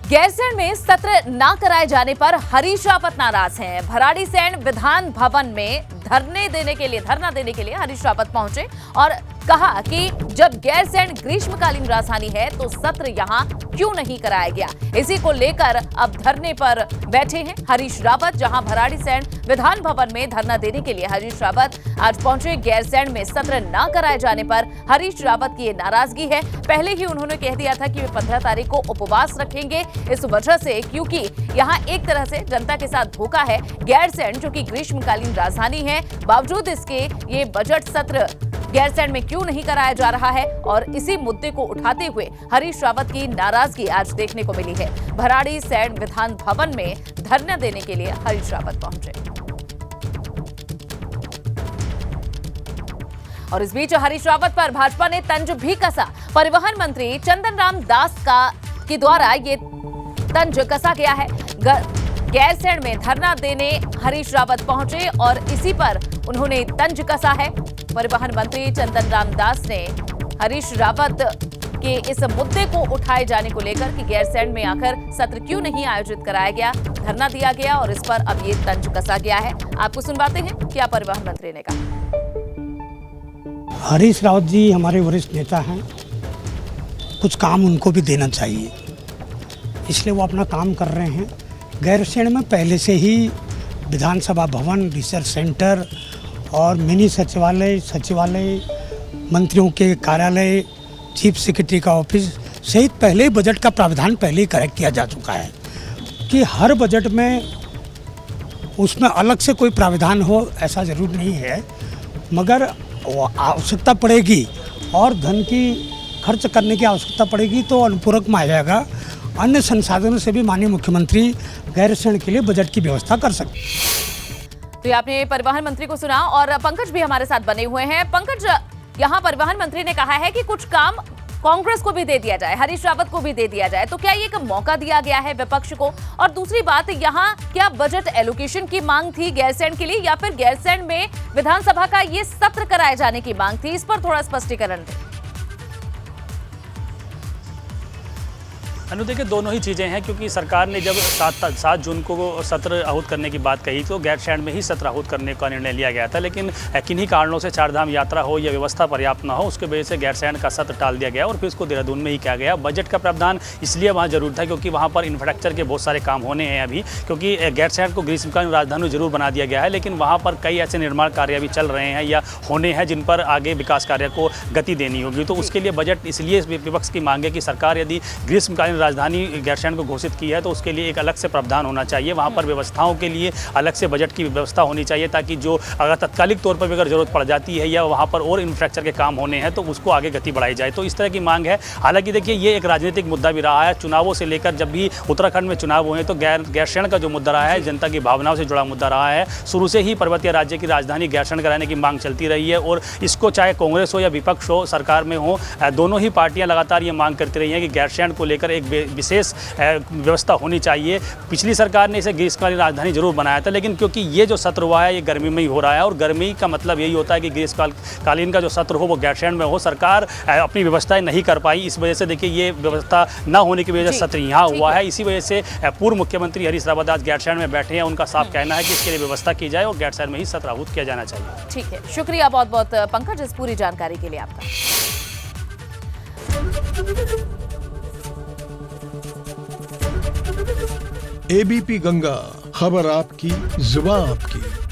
गैरसैंण में सत्र न कराए जाने पर हरीश रावत नाराज हैं। भराड़ीसैंण विधान भवन में धरना देने के लिए हरीश रावत पहुंचे और कहा कि जब गैरसैंण ग्रीष्मकालीन राजधानी है तो सत्र यहां क्यों नहीं कराया गया। इसी को लेकर अब धरने पर बैठे हैं हरीश रावत। जहां भराड़ीसैंण विधान भवन में धरना देने के लिए हरीश रावत आज पहुंचे। गैरसैंण में सत्र न कराए जाने पर हरीश रावत की ये नाराजगी है। पहले ही उन्होंने कह दिया था कि वे 15 तारीख को उपवास रखेंगे इस वजह से, क्योंकि यहां एक तरह से जनता के साथ धोखा है। गैरसैंण जो कि ग्रीष्मकालीन राजधानी है, बावजूद इसके ये बजट सत्र गैरसैंण में क्यों नहीं कराया जा रहा है और इसी मुद्दे को उठाते हुए हरीश रावत की नाराजगी आज देखने को मिली है। भराड़ीसैंण विधान भवन में धरना देने के लिए हरीश रावत पहुंचे और इस बीच हरीश रावत पर भाजपा ने तंज भी कसा। परिवहन मंत्री चंदन दास के द्वारा ये तंज कसा गया है। गैरसैंण में धरना देने हरीश रावत पहुंचे और इसी पर उन्होंने तंज कसा है। परिवहन मंत्री चंदन दास ने हरीश रावत के इस मुद्दे को उठाए जाने को लेकर कि गैरसैंण में आकर सत्र क्यों नहीं आयोजित कराया गया, धरना दिया गया और इस पर अब ये तंज कसा गया है। आपको सुनवाते हैं क्या परिवहन मंत्री ने कहा। हरीश रावत जी हमारे वरिष्ठ नेता हैं, कुछ काम उनको भी देना चाहिए, इसलिए वो अपना काम कर रहे हैं। गैरसैंण में पहले से ही विधानसभा भवन, रिसर्च सेंटर और मिनी सचिवालय, मंत्रियों के कार्यालय, चीफ सेक्रेटरी का ऑफिस सहित पहले बजट का प्रावधान पहले ही करेक्ट किया जा चुका है कि हर बजट में उसमें अलग से कोई प्रावधान हो ऐसा जरूर नहीं है, मगर आवश्यकता पड़ेगी और धन की खर्च करने की आवश्यकता पड़ेगी तो अनुपूरक में आ जाएगा। अन्य संसाधनों से भी माननीय मुख्यमंत्री गैरसैंण के लिए बजट की व्यवस्था कर सकते हैं। तो आपने परिवहन मंत्री को सुना और पंकज भी हमारे साथ बने हुए हैं। पंकज, यहाँ परिवहन मंत्री ने कहा है कि कुछ काम कांग्रेस को भी दे दिया जाए, हरीश रावत को भी दे दिया जाए, तो क्या ये एक मौका दिया गया है विपक्ष को? और दूसरी बात, यहाँ क्या बजट एलोकेशन की मांग थी गैरसैंण के लिए या फिर गैरसैंण में विधानसभा का ये सत्र कराए जाने की मांग थी? इस पर थोड़ा स्पष्टीकरण दें। अनु देखिए, दोनों ही चीज़ें हैं, क्योंकि सरकार ने जब 7 जून को सत्र आहूत करने की बात कही तो गैरसैंण में ही सत्र आहूत करने का निर्णय लिया गया था, लेकिन किन्हीं कारणों से चारधाम यात्रा हो या व्यवस्था पर्याप्त न हो, उसके वजह से गैरसैंण का सत्र टाल दिया गया और फिर इसको देहरादून में ही किया गया। बजट का प्रावधान इसलिए वहाँ जरूर था क्योंकि वहाँ पर इंफ्रास्ट्रक्चर के बहुत सारे काम होने हैं अभी, क्योंकि गैरसैंण को ग्रीष्मकालीन राजधानी जरूर बना दिया गया है, लेकिन वहाँ पर कई ऐसे निर्माण कार्य भी चल रहे हैं या होने हैं जिन पर आगे विकास कार्य को गति देनी होगी। तो उसके लिए बजट इसलिए विपक्ष की मांग है कि सरकार यदि ग्रीष्मकालीन राजधानी गैरसैंण को घोषित की है तो उसके लिए एक अलग से प्रावधान होना चाहिए। वहाँ पर व्यवस्थाओं के लिए अलग से बजट की व्यवस्था होनी चाहिए, ताकि जो अगर तत्कालिक तौर पर भी अगर जरूरत पड़ जाती है या वहाँ पर और इंफ्रास्ट्रक्चर के काम होने हैं तो उसको आगे गति बढ़ाई जाए। तो इस तरह की मांग है। हालांकि देखिए, ये एक राजनीतिक मुद्दा भी रहा है। चुनावों से लेकर जब भी उत्तराखंड में चुनाव हुए तो गैरसैंण का जो मुद्दा रहा है जनता की भावनाओं से जुड़ा मुद्दा रहा है। शुरू से ही पर्वतीय राज्य की राजधानी गैरसैंण कराने की मांग चलती रही है और इसको चाहे कांग्रेस हो या विपक्ष हो, सरकार में हो, दोनों ही पार्टियां लगातार ये मांग करती रही हैं कि गैरसैंण को लेकर एक विशेष व्यवस्था होनी चाहिए। पिछली सरकार ने इसे ग्रीष्मकालीन राजधानी जरूर बनाया था, लेकिन क्योंकि ये जो सत्र हुआ है ये गर्मी में ही हो रहा है और गर्मी का मतलब यही होता है कि ग्रीष्मकालीन का जो सत्र हो वो गैरसैंण में हो। सरकार अपनी व्यवस्थाएं नहीं कर पाई, इस वजह से देखिए ये व्यवस्था न होने की वजह से सत्र यहाँ हुआ है। इसी वजह से पूर्व मुख्यमंत्री हरीश रावत आज गैरसैंण में बैठे हैं। उनका साफ कहना है कि इसके लिए व्यवस्था की जाए और गैरसैंण में ही सत्र आहूत किया जाना चाहिए। ठीक है, शुक्रिया बहुत बहुत पंकज इस पूरी जानकारी के लिए आपका। एबीपी गंगा, खबर आपकी, जुबान आपकी।